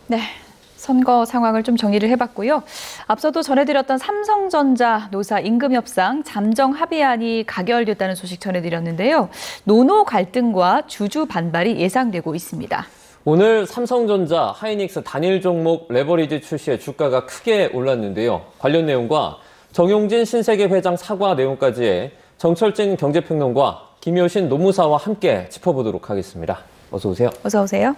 네. 선거 상황을 좀 정리를 해봤고요. 앞서도 전해드렸던 삼성전자 노사 임금 협상 잠정 합의안이 가결됐다는 소식 전해드렸는데요. 노노 갈등과 주주 반발이 예상되고 있습니다. 오늘 삼성전자, 하이닉스 단일 종목 레버리지 출시에 주가가 크게 올랐는데요. 관련 내용과 정용진 신세계 회장 사과 내용까지의 정철진 경제평론가, 김효신 노무사와 함께 짚어보도록 하겠습니다. 어서 오세요. 어서 오세요.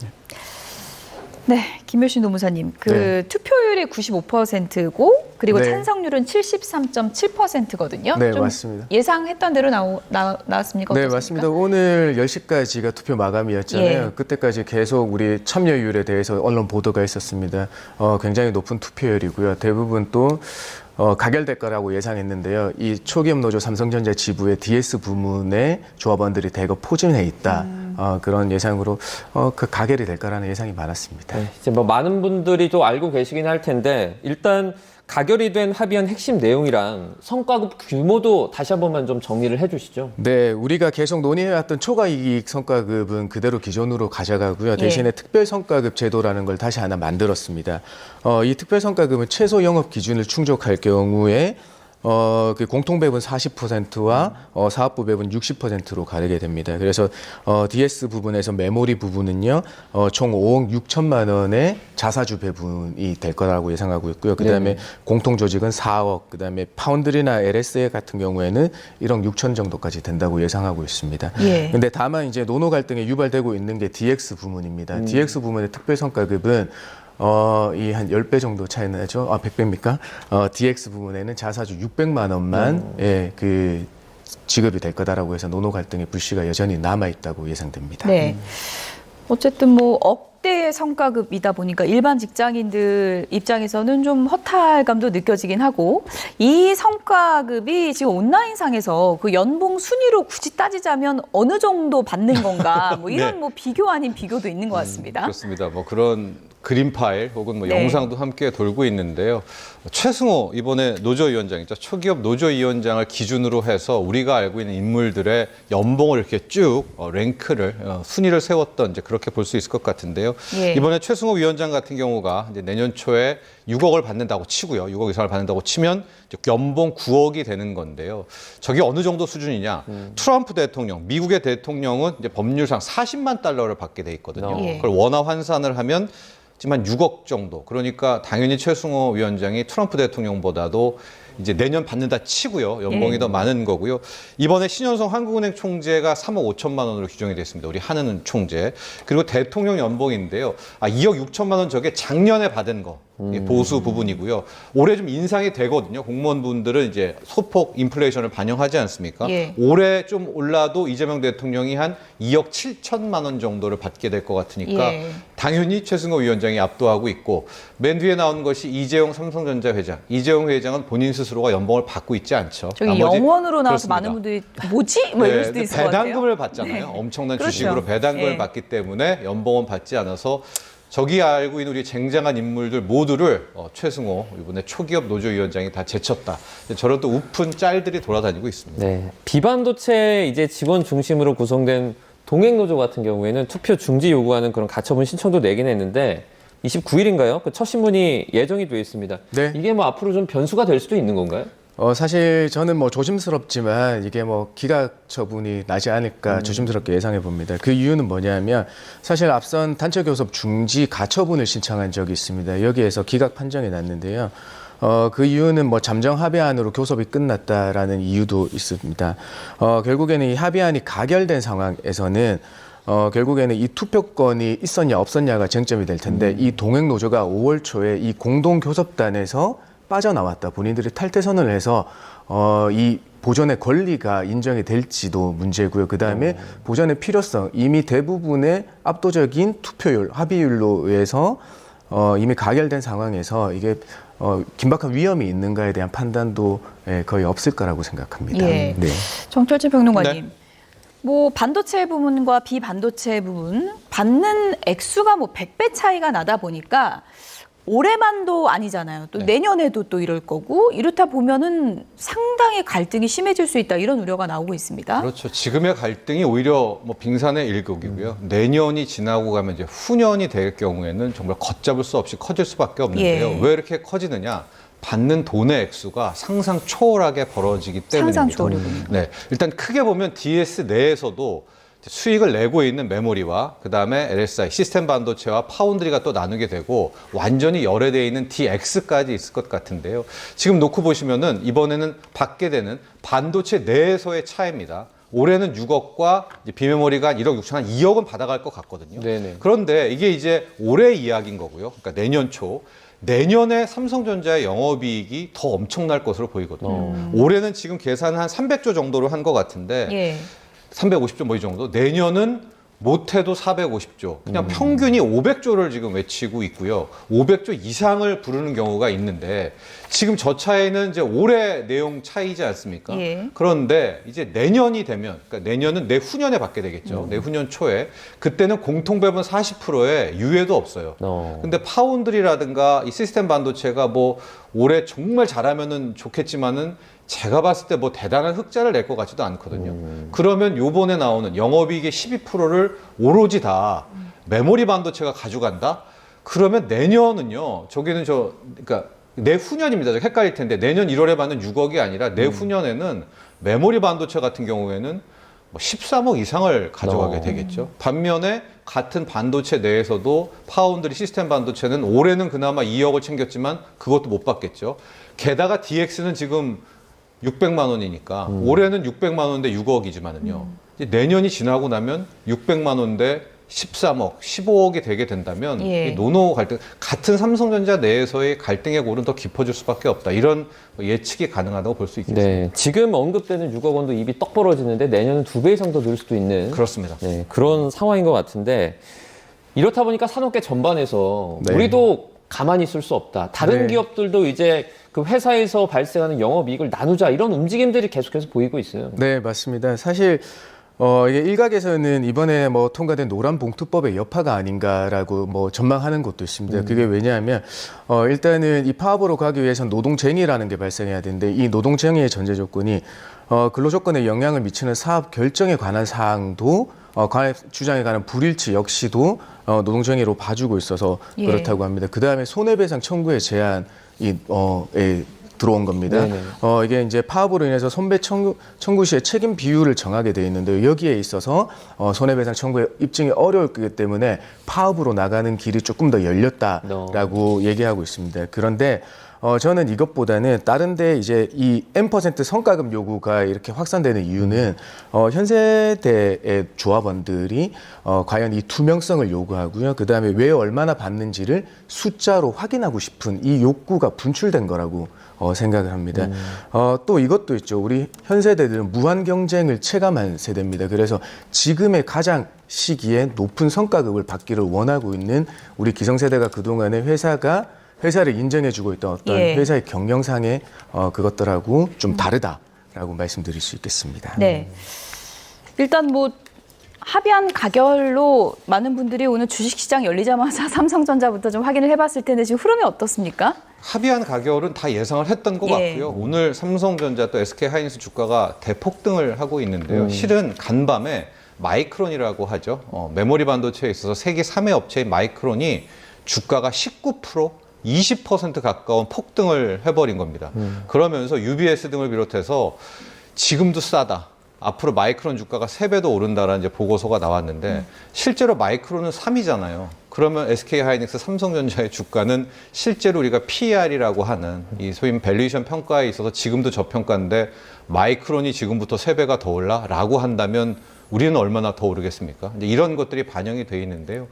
네, 김효신 노무사님, 투표율이 95%고 그리고 찬성률은 73.7%거든요. 네, 맞습니다. 예상했던 대로 나왔습니까? 네, 어떻습니까? 맞습니다. 오늘 10시까지가 투표 마감이었잖아요. 그때까지 계속 우리 참여율에 대해서 언론 보도가 있었습니다. 굉장히 높은 투표율이고요. 대부분 또 가결될 거라고 예상했는데요. 이 초기업 노조 삼성전자 지부의 DS 부문에 조합원들이 대거 포진해 있다. 그런 예상으로 그 가결이 될 거라는 예상이 많았습니다. 네, 이제 뭐 많은 분들이 또 알고 계시긴 할 텐데 일단 가결이 된 합의안 핵심 내용이랑 성과급 규모도 다시 한 번만 좀 정리를 해주시죠. 네, 우리가 계속 논의해왔던 초과이익 성과급은 그대로 기존으로 가져가고요. 대신에 특별성과급 제도라는 걸 다시 하나 만들었습니다. 이 특별성과급은 최소 영업 기준을 충족할 경우에 그 공통배분 40%와 사업부 배분 60%로 가르게 됩니다. 그래서 DS 부분에서 메모리 부분은요, 총 5억 6천만 원의 자사주 배분이 될 거라고 예상하고 있고요. 그다음에 공통 조직은 4억, 그다음에 파운드리나 LSA 같은 경우에는 1억 6천 정도까지 된다고 예상하고 있습니다. 근데 다만 이제 노노 갈등에 유발되고 있는 게 DX 부문입니다. DX 부문의 특별성과급은 이 한 10배 정도 차이 나죠. 100배입니까? DX 부분에는 자사주 600만 원만 그 지급이 될 거다라고 해서 노노 갈등의 불씨가 여전히 남아 있다고 예상됩니다. 네. 어쨌든 뭐 억대의 성과급이다 보니까 일반 직장인들 입장에서는 좀 허탈감도 느껴지긴 하고, 이 성과급이 지금 온라인상에서 그 연봉 순위로 굳이 따지자면 어느 정도 받는 건가, 뭐 이런 뭐 비교 아닌 비교도 있는 것 같습니다. 그렇습니다. 뭐 그런 그림 파일 혹은 뭐 영상도 함께 돌고 있는데요. 최승호 이번에 노조위원장이죠. 초기업 노조위원장을 기준으로 해서 우리가 알고 있는 인물들의 연봉을 이렇게 쭉 랭크를 순위를 세웠던 이제 그렇게 볼 수 있을 것 같은데요. 이번에 최승호 위원장 같은 경우가 이제 내년 초에 6억을 받는다고 치고요. 6억 이상을 받는다고 치면 연봉 9억이 되는 건데요. 저게 어느 정도 수준이냐? 트럼프 대통령, 미국의 대통령은 이제 법률상 40만 달러를 받게 돼 있거든요. 그걸 원화 환산을 하면 지금 6억 정도. 그러니까 당연히 최승호 위원장이 트럼프 대통령보다도 이제 내년 받는다 치고요. 연봉이 더 많은 거고요. 이번에 신현성 한국은행 총재가 3억 5천만 원으로 규정이 됐습니다. 우리 한은은 총재. 그리고 대통령 연봉인데요. 2억 6천만 원 저게 작년에 받은 거. 보수 부분이고요. 올해 좀 인상이 되거든요. 공무원분들은 이제 소폭 인플레이션을 반영하지 않습니까? 올해 좀 올라도 이재명 대통령이 한 2억 7천만 원 정도를 받게 될 것 같으니까 당연히 최승호 위원장이 압도하고 있고, 맨 뒤에 나오는 것이 이재용 삼성전자 회장. 이재용 회장은 본인 스스로가 연봉을 받고 있지 않죠. 저기 영원으로 나와서 많은 분들이 뭐지? 뭐 이럴 수도 있을 것 같아요. 배당금을 받잖아요. 엄청난 주식으로 배당금을 받기 때문에 연봉은 받지 않아서 저기 알고 있는 우리 쟁쟁한 인물들 모두를 최승호 이번에 초기업 노조위원장이 다 제쳤다. 저런 또 우픈 짤들이 돌아다니고 있습니다. 네, 비반도체 이제 직원 중심으로 구성된 동행노조 같은 경우에는 투표 중지 요구하는 그런 가처분 신청도 내긴 했는데 29일인가요? 그 첫 신문이 예정이 돼 있습니다. 이게 뭐 앞으로 좀 변수가 될 수도 있는 건가요? 사실 저는 뭐 조심스럽지만 이게 뭐 기각 처분이 나지 않을까 조심스럽게 예상해 봅니다. 그 이유는 뭐냐면 사실 앞선 단체 교섭 중지 가처분을 신청한 적이 있습니다. 여기에서 기각 판정이 났는데요. 그 이유는 뭐 잠정 합의안으로 교섭이 끝났다라는 이유도 있습니다. 결국에는 이 합의안이 가결된 상황에서는 결국에는 이 투표권이 있었냐 없었냐가 쟁점이 될 텐데 이 동행노조가 5월 초에 이 공동교섭단에서 빠져나왔다. 본인들이 탈퇴선을 해서 이 보전의 권리가 인정이 될지도 문제고요. 그다음에 보전의 필요성, 이미 대부분의 압도적인 투표율, 합의율로 해서 이미 가결된 상황에서 이게 긴박한 위험이 있는가에 대한 판단도 거의 없을 거라고 생각합니다. 네. 정철진 평론가님. 뭐 반도체 부분과 비반도체 부분 받는 액수가 뭐 100배 차이가 나다 보니까 올해만도 아니잖아요. 또 네. 내년에도 또 이럴 거고 이렇다 보면은 상당히 갈등이 심해질 수 있다 이런 우려가 나오고 있습니다. 그렇죠. 지금의 갈등이 오히려 뭐 빙산의 일격이고요. 내년이 지나고 가면 이제 후년이 될 경우에는 정말 걷잡을 수 없이 커질 수밖에 없는데요. 예. 왜 이렇게 커지느냐? 받는 돈의 액수가 상상 초월하게 벌어지기 때문입니다. 상상 초월이군요. 네, 일단 크게 보면 DS 내에서도 수익을 내고 있는 메모리와 그다음에 LSI 시스템 반도체와 파운드리가 또 나누게 되고 완전히 열애되어 있는 DX까지 있을 것 같은데요. 지금 놓고 보시면은 이번에는 받게 되는 반도체 내에서의 차이입니다. 올해는 6억과 비메모리가 한 1억 6천 한 2억은 받아갈 것 같거든요. 네네. 그런데 이게 이제 올해 이야기인 거고요. 그러니까 내년 초. 내년에 삼성전자의 영업이익이 더 엄청날 것으로 보이거든요. 올해는 지금 계산 한 300조 정도로 한 것 같은데 예. 350조 뭐 이 정도. 내년은 못해도 450조. 그냥 평균이 500조를 지금 외치고 있고요. 500조 이상을 부르는 경우가 있는데 지금 저 차이는 이제 올해 내용 차이지 않습니까? 예. 그런데 이제 내년이 되면, 그러니까 내년은 내후년에 받게 되겠죠. 내후년 초에. 그때는 공통배분 40%에 유예도 없어요. 근데 파운드리라든가 이 시스템 반도체가 뭐 올해 정말 잘하면은 좋겠지만은 제가 봤을 때 뭐 대단한 흑자를 낼 것 같지도 않거든요. 그러면 요번에 나오는 영업이익의 12%를 오로지 다 메모리 반도체가 가져간다? 그러면 내년은요, 저기는 그러니까 내후년입니다. 헷갈릴 텐데 내년 1월에 받는 6억이 아니라 내후년에는 메모리 반도체 같은 경우에는 뭐 13억 이상을 가져가게 되겠죠. 반면에 같은 반도체 내에서도 파운드리 시스템 반도체는 올해는 그나마 2억을 챙겼지만 그것도 못 받겠죠. 게다가 DX는 지금 600만 원이니까 올해는 600만 원인데 6억이지만은요. 이제 내년이 지나고 나면 600만 원인데 13억, 15억이 되게 된다면 예. 이 노노 갈등, 같은 삼성전자 내에서의 갈등의 골은 더 깊어질 수밖에 없다. 이런 예측이 가능하다고 볼 수 있겠습니다. 네, 지금 언급되는 6억 원도 입이 떡 벌어지는데 내년은 2배 이상 더 늘 수도 있는 그렇습니다. 네, 그런 상황인 것 같은데 이렇다 보니까 산업계 전반에서 네. 우리도 가만히 있을 수 없다. 다른 네. 기업들도 이제 그 회사에서 발생하는 영업이익을 나누자 이런 움직임들이 계속해서 보이고 있어요. 네, 맞습니다. 사실 이게 일각에서는 이번에 뭐 통과된 노란봉투법의 여파가 아닌가라고 뭐 전망하는 것도 있습니다. 그게 왜냐하면 일단은 이 파업으로 가기 위해선 노동쟁의라는 게 발생해야 되는데 이 노동쟁의의 전제 조건이 근로조건에 영향을 미치는 사업 결정에 관한 사항도 관할 주장에 관한 불일치 역시도 노동쟁의로 봐주고 있어서 예. 그렇다고 합니다. 그 다음에 손해배상 청구의 제한이 들어온 겁니다. 네네. 이게 이제 파업으로 인해서 손배 청구 시에 책임 비율을 정하게 돼 있는데 여기에 있어서 손해배상 청구의 입증이 어려웠기 때문에 파업으로 나가는 길이 조금 더 열렸다라고 얘기하고 있습니다. 그런데 저는 이것보다는 다른데 이제 이 N% 성과급 요구가 이렇게 확산되는 이유는 현세대의 조합원들이 과연 이 투명성을 요구하고요. 그 다음에 왜 얼마나 받는지를 숫자로 확인하고 싶은 이 욕구가 분출된 거라고 생각을 합니다. 또 이것도 있죠. 우리 현세대들은 무한 경쟁을 체감한 세대입니다. 그래서 지금의 가장 시기에 높은 성과급을 받기를 원하고 있는 우리 기성세대가 그동안에 회사를 인정해주고 있던 어떤 예. 회사의 경영상의 그것들하고 좀 다르다라고 말씀드릴 수 있겠습니다. 네. 일단 뭐 합의한 가결로 많은 분들이 오늘 주식시장 열리자마자 삼성전자부터 좀 확인을 해봤을 텐데 지금 흐름이 어떻습니까? 합의한 가결은 다 예상을 했던 것 예. 같고요. 오늘 삼성전자 또 SK하이닉스 주가가 대폭등을 하고 있는데요. 실은 간밤에 마이크론이라고 하죠. 메모리 반도체에 있어서 세계 3회 업체인 마이크론이 주가가 19%, 20% 가까운 폭등을 해버린 겁니다. 그러면서 UBS 등을 비롯해서 지금도 싸다. 앞으로 마이크론 주가가 3배도 오른다라는 이제 보고서가 나왔는데 실제로 마이크론은 3위잖아요. 그러면 SK하이닉스, 삼성전자의 주가는 실제로 우리가 PER이라고 하는 이 소위 밸류에이션 평가에 있어서 지금도 저평가인데 마이크론이 지금부터 3배가 더 올라라고 한다면 우리는 얼마나 더 오르겠습니까? 이제 이런 것들이 반영이 돼 있는데요.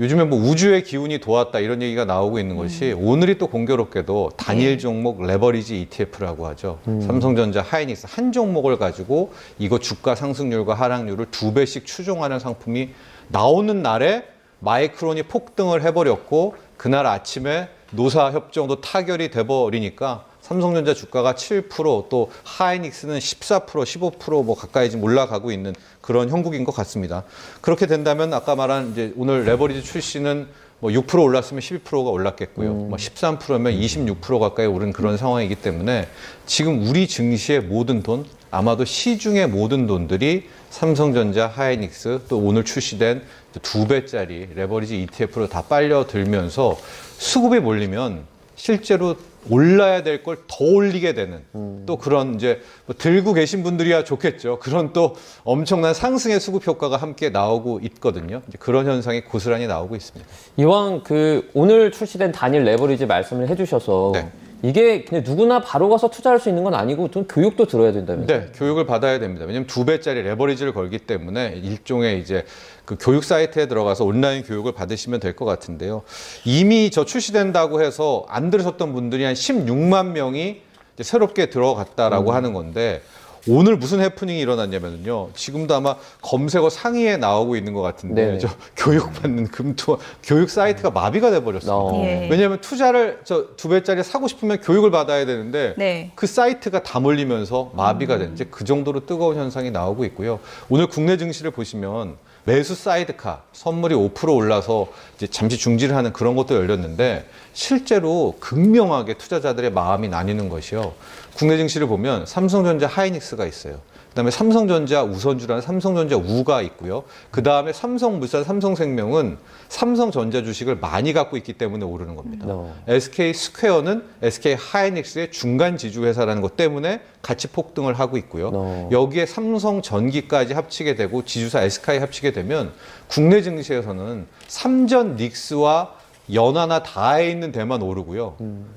요즘에 뭐 우주의 기운이 도왔다 이런 얘기가 나오고 있는 것이 오늘이 또 공교롭게도 단일 종목 레버리지 ETF라고 하죠. 삼성전자, 하이닉스 한 종목을 가지고 이거 주가 상승률과 하락률을 2배씩 추종하는 상품이 나오는 날에 마이크론이 폭등을 해버렸고 그날 아침에 노사협정도 타결이 돼버리니까 삼성전자 주가가 7%, 또 하이닉스는 14%, 15% 뭐 가까이 지금 올라가고 있는 그런 형국인 것 같습니다. 그렇게 된다면 아까 말한 이제 오늘 레버리지 출시는 뭐 6% 올랐으면 12%가 올랐겠고요. 뭐 13%면 26% 가까이 오른 그런 상황이기 때문에 지금 우리 증시의 모든 돈, 아마도 시중의 모든 돈들이 삼성전자, 하이닉스 또 오늘 출시된 2배짜리 레버리지 ETF로 다 빨려 들면서 수급이 몰리면 실제로 올라야 될 걸 더 올리게 되는 또 그런 이제 뭐 들고 계신 분들이야 좋겠죠. 그런 또 엄청난 상승의 수급 효과가 함께 나오고 있거든요. 이제 그런 현상이 고스란히 나오고 있습니다. 이왕 그 오늘 출시된 단일 레버리지 말씀을 해주셔서 네. 이게 그냥 누구나 바로 가서 투자할 수 있는 건 아니고 좀 교육도 들어야 된다면서요? 네, 교육을 받아야 됩니다. 왜냐하면 2배짜리 레버리지를 걸기 때문에 일종의 이제 그 교육 사이트에 들어가서 온라인 교육을 받으시면 될 것 같은데요. 이미 저 출시된다고 해서 안 들으셨던 분들이 한 16만 명이 이제 새롭게 들어갔다라고 하는 건데 오늘 무슨 해프닝이 일어났냐면요. 지금도 아마 검색어 상위에 나오고 있는 것 같은데 네. 저 교육받는 금투 교육 사이트가 마비가 돼버렸습니다. 예. 왜냐하면 투자를 저 2배짜리 사고 싶으면 교육을 받아야 되는데 네. 그 사이트가 다 몰리면서 마비가 된 이제 그 정도로 뜨거운 현상이 나오고 있고요. 오늘 국내 증시를 보시면 매수 사이드카 선물이 5% 올라서 이제 잠시 중지를 하는 그런 것도 열렸는데 실제로 극명하게 투자자들의 마음이 나뉘는 것이요. 국내 증시를 보면 삼성전자, 하이닉스가 있어요. 그다음에 삼성전자 우선주라는 삼성전자 우가 있고요. 그다음에 삼성물산, 삼성생명은 삼성전자 주식을 많이 갖고 있기 때문에 오르는 겁니다. SK 스퀘어는 SK 하이닉스의 중간 지주 회사라는 것 때문에 같이 폭등을 하고 있고요. 여기에 삼성전기까지 합치게 되고 지주사 SK 합치게 되면 국내 증시에서는 삼전 닉스와 연하나 다에 있는 데만 오르고요.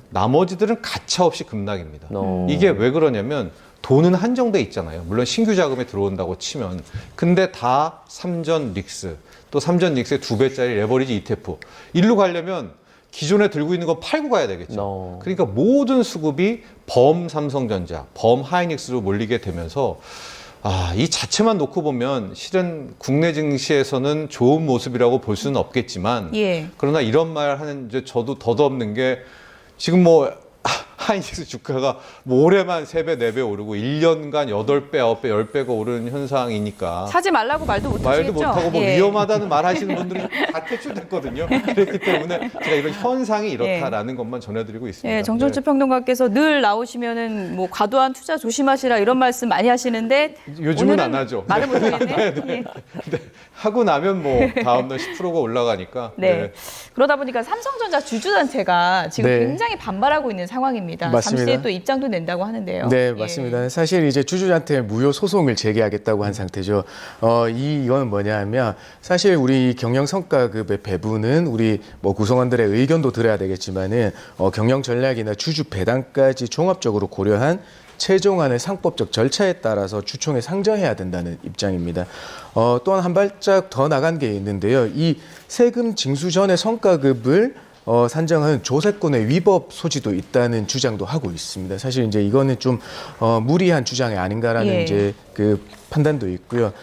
나머지들은 가차없이 급락입니다. 이게 왜 그러냐면 돈은 한정돼 있잖아요. 물론 신규 자금이 들어온다고 치면. 근데 다 삼전 닉스, 또 삼전 닉스의 2배짜리 레버리지 ETF. 일로 가려면 기존에 들고 있는 거 팔고 가야 되겠죠. 그러니까 모든 수급이 범 삼성전자, 범 하이닉스로 몰리게 되면서 이 자체만 놓고 보면 실은 국내 증시에서는 좋은 모습이라고 볼 수는 없겠지만 예. 그러나 이런 말 하는 이제 저도 덧없는 게 지금 뭐 하이닉스 주가가 뭐 올해만 3배, 4배 오르고 1년간 8배, 9배, 10배가 오르는 현상이니까 사지 말라고 말도 못 말도 하시겠죠? 못하고 뭐 예. 위험하다는 말 하시는 분들이 다 퇴출됐거든요. 그렇기 때문에 제가 이런 현상이 이렇다라는 것만 전해드리고 있습니다. 예, 정철주 평론가께서 늘 나오시면은 뭐 과도한 투자 조심하시라 이런 말씀 많이 하시는데 요즘은 오늘은 안 하죠. 말을 못 하겠네. 예. 하고 나면 뭐 다음날 10%가 올라가니까. 네. 그러다 보니까 삼성전자 주주단체가 지금 네. 굉장히 반발하고 있는 상황입니다. 맞습니다. 잠시 뒤에 또 입장도 낸다고 하는데요. 네, 맞습니다. 사실 이제 주주한테 무효 소송을 제기하겠다고 한 상태죠. 이건 뭐냐면 사실 우리 경영 성과급의 배분은 우리 뭐 구성원들의 의견도 들어야 되겠지만은 경영 전략이나 주주 배당까지 종합적으로 고려한 최종안의 상법적 절차에 따라서 주총에 상정해야 된다는 입장입니다. 또한 한 발짝 더 나간 게 있는데요. 이 세금 징수 전의 성과급을 산정한 조세권의 위법 소지도 있다는 주장도 하고 있습니다. 사실 이제 이거는 좀 무리한 주장이 아닌가라는 예. 이제 그 판단도 있고요.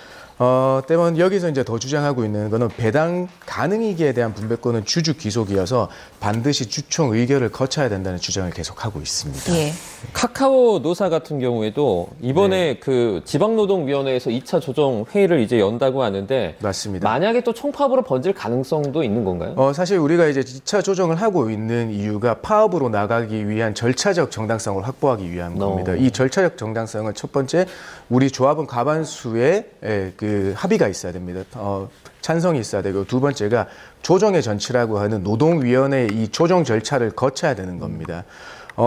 때문에 여기서 이제 더 주장하고 있는 거는 배당 가능이기에 대한 분배권은 주주 귀속이어서 반드시 주총 의결을 거쳐야 된다는 주장을 계속하고 있습니다. 예. 카카오 노사 같은 경우에도 이번에 그 지방노동위원회에서 2차 조정 회의를 이제 연다고 하는데 맞습니다. 만약에 또 총파업으로 번질 가능성도 있는 건가요? 사실 우리가 이제 2차 조정을 하고 있는 이유가 파업으로 나가기 위한 절차적 정당성을 확보하기 위한 겁니다. 이 절차적 정당성은 첫 번째 우리 조합원 과반수의 그 합의가 있어야 됩니다. 찬성이 있어야 되고 두 번째가 조정의 전치라고 하는 노동위원회의 이 조정 절차를 거쳐야 되는 겁니다.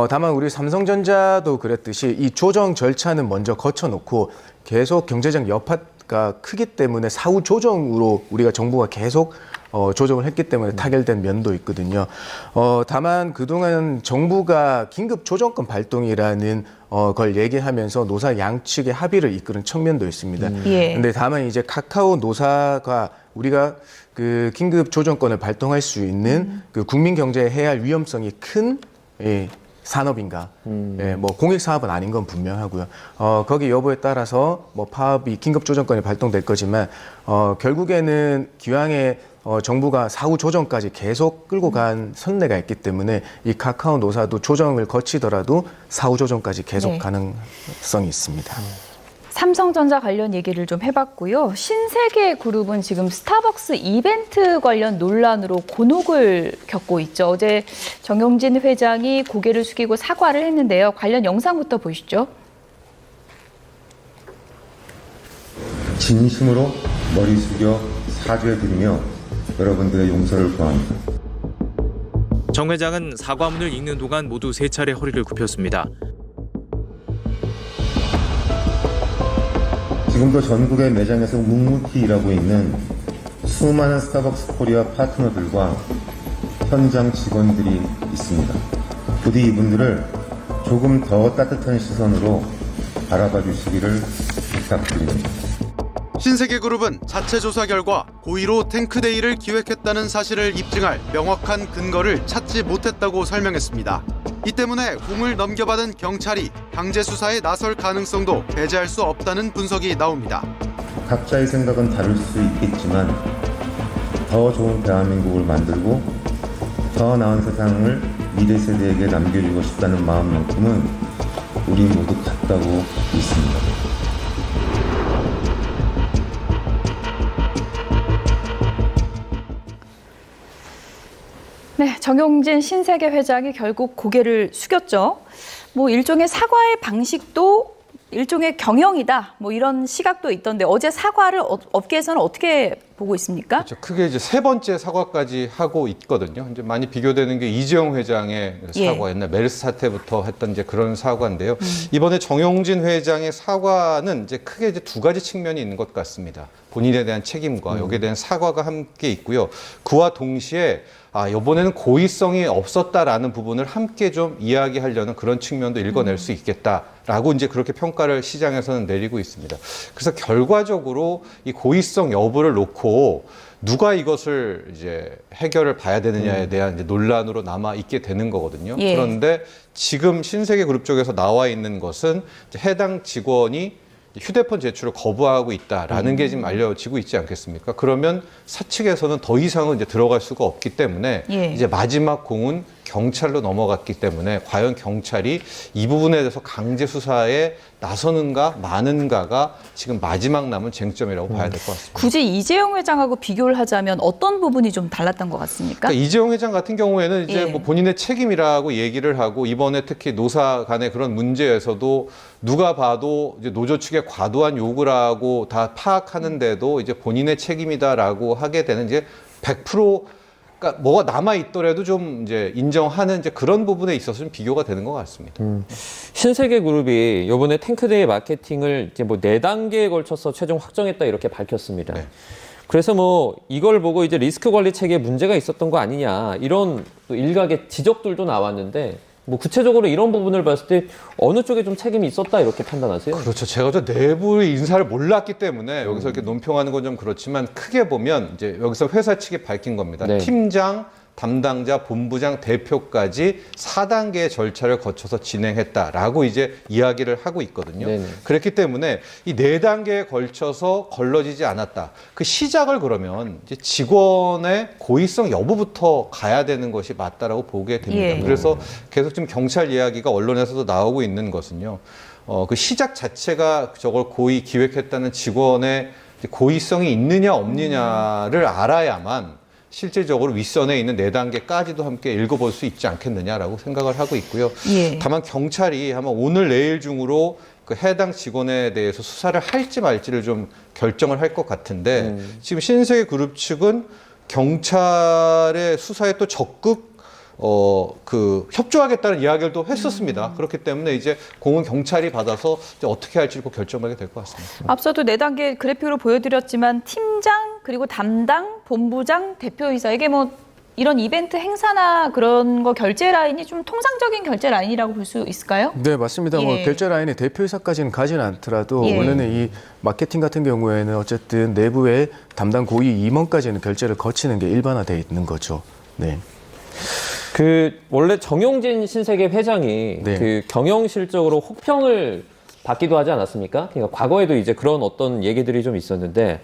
다만 우리 삼성전자도 그랬듯이 이 조정 절차는 먼저 거쳐놓고 계속 경제적 여파가 크기 때문에 사후 조정으로 우리가 정부가 계속 조정을 했기 때문에 타결된 면도 있거든요. 다만 그동안 정부가 긴급 조정권 발동이라는 걸 얘기하면서 노사 양측의 합의를 이끄는 측면도 있습니다. 예. 근데 다만 이제 카카오 노사가 우리가 그 긴급 조정권을 발동할 수 있는 그 국민 경제에 해할 위험성이 큰 산업인가? 뭐 공익 사업은 아닌 건 분명하고요. 거기 여부에 따라서 뭐 파업이 긴급 조정권이 발동될 거지만 결국에는 기왕에 정부가 사후 조정까지 계속 끌고 간 선례가 있기 때문에 이 카카오 노사도 조정을 거치더라도 사후 조정까지 계속 네. 가능성이 있습니다. 삼성전자 관련 얘기를 좀 해봤고요. 신세계 그룹은 지금 스타벅스 이벤트 관련 논란으로 곤혹을 겪고 있죠. 어제 정용진 회장이 고개를 숙이고 사과를 했는데요. 관련 영상부터 보시죠. 진심으로 머리 숙여 사죄드리며 여러분들의 용서를 구합니다. 정 회장은 사과문을 읽는 동안 모두 3차례 허리를 굽혔습니다. 지금도 전국의 매장에서 묵묵히 일하고 있는 수많은 스타벅스 코리아 파트너들과 현장 직원들이 있습니다. 부디 이분들을 조금 더 따뜻한 시선으로 바라봐 주시기를 부탁드립니다. 신세계그룹은 자체 조사 결과 고의로 탱크데이를 기획했다는 사실을 입증할 명확한 근거를 찾지 못했다고 설명했습니다. 이 때문에 공을 넘겨받은 경찰이 강제 수사에 나설 가능성도 배제할 수 없다는 분석이 나옵니다. 각자의 생각은 다를 수 있겠지만 더 좋은 대한민국을 만들고 더 나은 세상을 미래 세대에게 남겨주고 싶다는 마음만큼은 우리 모두 같다고 믿습니다. 네, 정용진 신세계 회장이 결국 고개를 숙였죠. 뭐 일종의 사과의 방식도 일종의 경영이다. 뭐 이런 시각도 있던데 어제 사과를 업계에서는 어떻게 보고 있습니까? 그렇죠. 크게 이제 3번째 사과까지 하고 있거든요. 이제 많이 비교되는 게 이재용 회장의 사과, 옛날 메르스 사태부터 했던 이제 그런 사과인데요. 이번에 정용진 회장의 사과는 이제 크게 이제 2가지 측면이 있는 것 같습니다. 본인에 대한 책임과 여기에 대한 사과가 함께 있고요. 그와 동시에 이번에는 고의성이 없었다라는 부분을 함께 좀 이야기하려는 그런 측면도 읽어낼 수 있겠다라고 이제 그렇게 평가를 시장에서는 내리고 있습니다. 그래서 결과적으로 이 고의성 여부를 놓고 누가 이것을 이제 해결을 봐야 되느냐에 대한 이제 논란으로 남아 있게 되는 거거든요. 예. 그런데 지금 신세계그룹 쪽에서 나와 있는 것은 이제 해당 직원이 휴대폰 제출을 거부하고 있다라는 게 지금 알려지고 있지 않겠습니까? 그러면 사측에서는 더 이상은 이제 들어갈 수가 없기 때문에 이제 마지막 공은 경찰로 넘어갔기 때문에 과연 경찰이 이 부분에 대해서 강제 수사에 나서는가 마는가가 지금 마지막 남은 쟁점이라고 봐야 될 것 같습니다. 굳이 이재용 회장하고 비교를 하자면 어떤 부분이 좀 달랐던 것 같습니까? 그러니까 이재용 회장 같은 경우에는 이제 예. 뭐 본인의 책임이라고 얘기를 하고 이번에 특히 노사 간의 그런 문제에서도 누가 봐도 이제 노조 측의 과도한 요구를 하고 다 파악하는데도 이제 본인의 책임이다라고 하게 되는 이제 100% 그러니까 뭐가 남아 있더라도 좀 이제 인정하는 이제 그런 부분에 있어서 좀 비교가 되는 것 같습니다. 신세계그룹이 이번에 탱크데이 마케팅을 이제 뭐 4단계에 걸쳐서 최종 확정했다 이렇게 밝혔습니다. 네. 그래서 뭐 이걸 보고 이제 리스크 관리 체계에 문제가 있었던 거 아니냐 이런 또 일각의 지적들도 나왔는데 뭐 구체적으로 이런 부분을 봤을 때 어느 쪽에 좀 책임이 있었다 이렇게 판단하세요? 그렇죠. 제가 저 내부의 인사를 몰랐기 때문에 여기서 이렇게 논평하는 건 좀 그렇지만 크게 보면 이제 여기서 회사 측이 밝힌 겁니다. 네. 팀장, 담당자, 본부장, 대표까지 4단계의 절차를 거쳐서 진행했다라고 이제 이야기를 하고 있거든요. 네네. 그렇기 때문에 이 4단계에 걸쳐서 걸러지지 않았다. 그 시작을 그러면 이제 직원의 고의성 여부부터 가야 되는 것이 맞다라고 보게 됩니다. 예. 그래서 계속 지금 경찰 이야기가 언론에서도 나오고 있는 것은요. 그 시작 자체가 저걸 고의 기획했다는 직원의 고의성이 있느냐 없느냐를 알아야만 실질적으로 윗선에 있는 4단계까지도 함께 읽어볼 수 있지 않겠느냐라고 생각을 하고 있고요. 예. 다만 경찰이 아마 오늘 내일 중으로 그 해당 직원에 대해서 수사를 할지 말지를 좀 결정을 할 것 같은데 지금 신세계그룹 측은 경찰의 수사에 또 적극 협조하겠다는 이야기를 또 했었습니다. 그렇기 때문에 이제 공은 경찰이 받아서 이제 어떻게 할지 꼭 결정하게 될 것 같습니다. 앞서도 4단계 그래픽으로 보여드렸지만 팀장 그리고 담당, 본부장, 대표이사에게 뭐 이런 이벤트 행사나 그런 거 결제 라인이 좀 통상적인 결제 라인이라고 볼 수 있을까요? 네, 맞습니다. 뭐 예. 결제 라인이 대표이사까지는 가지는 않더라도 예. 원래는 이 마케팅 같은 경우에는 어쨌든 내부의 담당 고위 임원까지는 결제를 거치는 게 일반화되어 있는 거죠. 네. 그 원래 정용진 신세계 회장이 네. 그 경영 실적으로 혹평을 받기도 하지 않았습니까? 그러니까 과거에도 이제 그런 어떤 얘기들이 좀 있었는데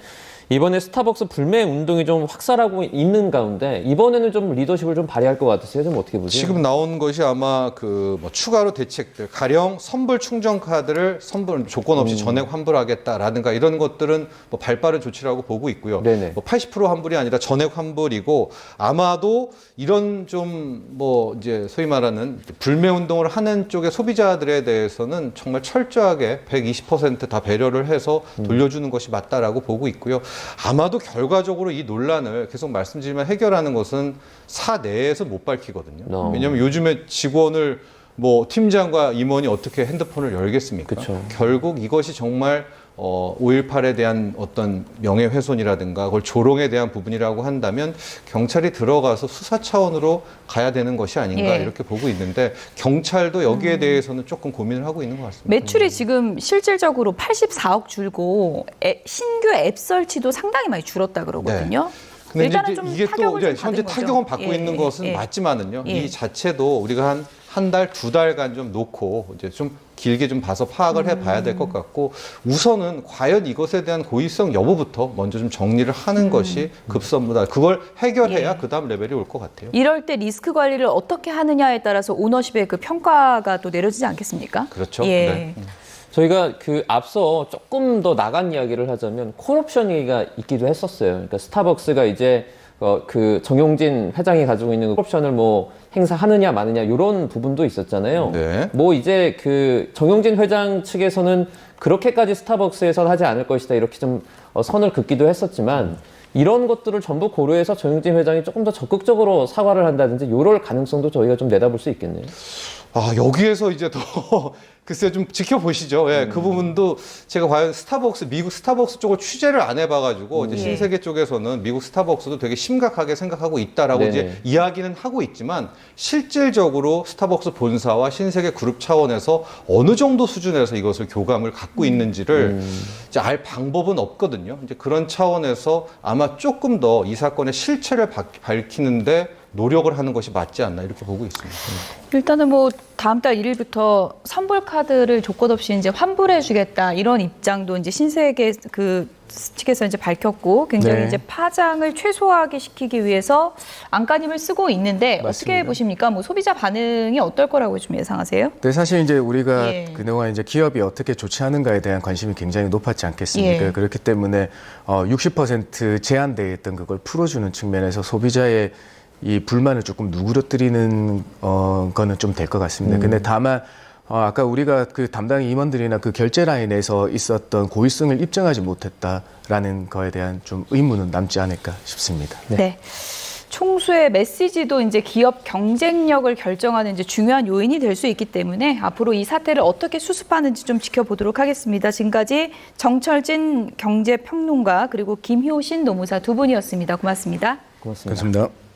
이번에 스타벅스 불매 운동이 좀 확산하고 있는 가운데 이번에는 좀 리더십을 좀 발휘할 것 같으세요? 좀 어떻게 보세요? 지금 나온 것이 아마 그 뭐 추가로 대책들, 가령 선불 충전 카드를 선불 조건 없이 전액 환불하겠다라든가 이런 것들은 뭐 발빠른 조치라고 보고 있고요. 네네. 뭐 80% 환불이 아니라 전액 환불이고 아마도 이런 좀 뭐 이제 소위 말하는 불매 운동을 하는 쪽의 소비자들에 대해서는 정말 철저하게 120% 다 배려를 해서 돌려주는 것이 맞다라고 보고 있고요. 아마도 결과적으로 이 논란을 계속 말씀드리면 해결하는 것은 사내에서 못 밝히거든요. 왜냐하면 요즘에 직원을 뭐 팀장과 임원이 어떻게 핸드폰을 열겠습니까? 그쵸. 결국 이것이 정말 5.18에 대한 어떤 명예훼손이라든가 그걸 조롱에 대한 부분이라고 한다면 경찰이 들어가서 수사 차원으로 가야 되는 것이 아닌가 예. 이렇게 보고 있는데 경찰도 여기에 대해서는 조금 고민을 하고 있는 것 같습니다. 매출이 지금 실질적으로 84억 줄고 신규 앱 설치도 상당히 많이 줄었다 그러거든요. 근데 일단은 이제 좀 이게 또 타격을 이제 좀 현재 받은 거죠. 타격은 받고 예, 있는 것은 예. 맞지만은요. 예. 이 자체도 우리가 한 달, 두 달간 좀 놓고 이제 좀 길게 좀 봐서 파악을 해봐야 될 것 같고 우선은 과연 이것에 대한 고의성 여부부터 먼저 좀 정리를 하는 것이 급선무다. 그걸 해결해야 예. 그다음 레벨이 올 것 같아요. 이럴 때 리스크 관리를 어떻게 하느냐에 따라서 오너십의 그 평가가 또 내려지지 않겠습니까? 그렇죠. 예. 네. 저희가 그 앞서 조금 더 나간 이야기를 하자면 콜옵션 얘기가 있기도 했었어요. 그러니까 스타벅스가 이제 그 정용진 회장이 가지고 있는 콜옵션을 뭐 행사하느냐 마느냐 이런 부분도 있었잖아요. 네. 뭐 이제 그 정용진 회장 측에서는 그렇게까지 스타벅스에선 하지 않을 것이다 이렇게 좀 선을 긋기도 했었지만 이런 것들을 전부 고려해서 정용진 회장이 조금 더 적극적으로 사과를 한다든지 이럴 가능성도 저희가 좀 내다볼 수 있겠네요. 아, 여기에서 이제 더 글쎄 좀 지켜보시죠. 예, 그 부분도 제가 과연 미국 스타벅스 쪽을 취재를 안 해봐가지고 이제 신세계 쪽에서는 미국 스타벅스도 되게 심각하게 생각하고 있다라고 네네. 이제 이야기는 하고 있지만 실질적으로 스타벅스 본사와 신세계 그룹 차원에서 어느 정도 수준에서 이것을 교감을 갖고 있는지를 이제 알 방법은 없거든요. 이제 그런 차원에서 아마 조금 더 이 사건의 실체를 밝히는데 노력을 하는 것이 맞지 않나 이렇게 보고 있습니다. 일단은 뭐 다음 달 1일부터 선불 카드를 조건 없이 이제 환불해주겠다 이런 입장도 이제 신세계 그 측에서 이제 밝혔고 굉장히 네. 이제 파장을 최소화하게 시키기 위해서 안간힘을 쓰고 있는데 어떻게 맞습니다. 보십니까? 뭐 소비자 반응이 어떨 거라고 좀 예상하세요? 근데 사실 이제 우리가 예. 그동안 이제 기업이 어떻게 조치하는가에 대한 관심이 굉장히 높았지 않겠습니까? 예. 그렇기 때문에 60% 제한되어 있던 그걸 풀어주는 측면에서 소비자의 이 불만을 조금 누그러뜨리는 거는 좀 될 것 같습니다. 근데 다만 아까 우리가 그 담당 임원들이나 그 결제 라인에서 있었던 고의성을 입증하지 못했다라는 거에 대한 좀 의문은 남지 않을까 싶습니다. 네. 총수의 메시지도 이제 기업 경쟁력을 결정하는 이제 중요한 요인이 될 수 있기 때문에 앞으로 이 사태를 어떻게 수습하는지 좀 지켜보도록 하겠습니다. 지금까지 정철진 경제평론가 그리고 김효신 노무사 두 분이었습니다. 고맙습니다. 고맙습니다. 고맙습니다.